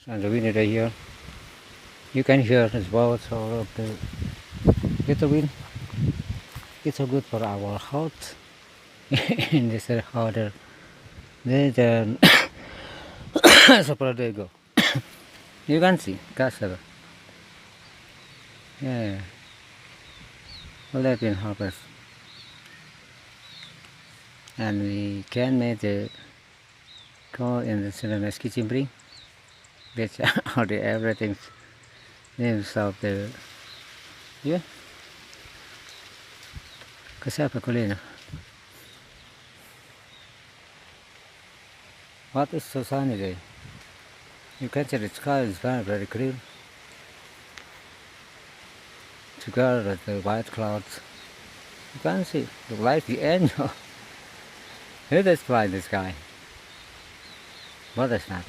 and the wind right here. You can hear as well, so the little wind. It's so good for our health in this harder. Then so far there you go. You can see, castle. Yeah, well, that's been harvest, and we can make the go in the cinema Zeepzeeplin. That's all the everything names of the yeah. Kasapa Colina. What is so sunny day? You can see the sky is very, very clear. Together with the white clouds. You can see, look like the angel. It is fly the sky. But it's not.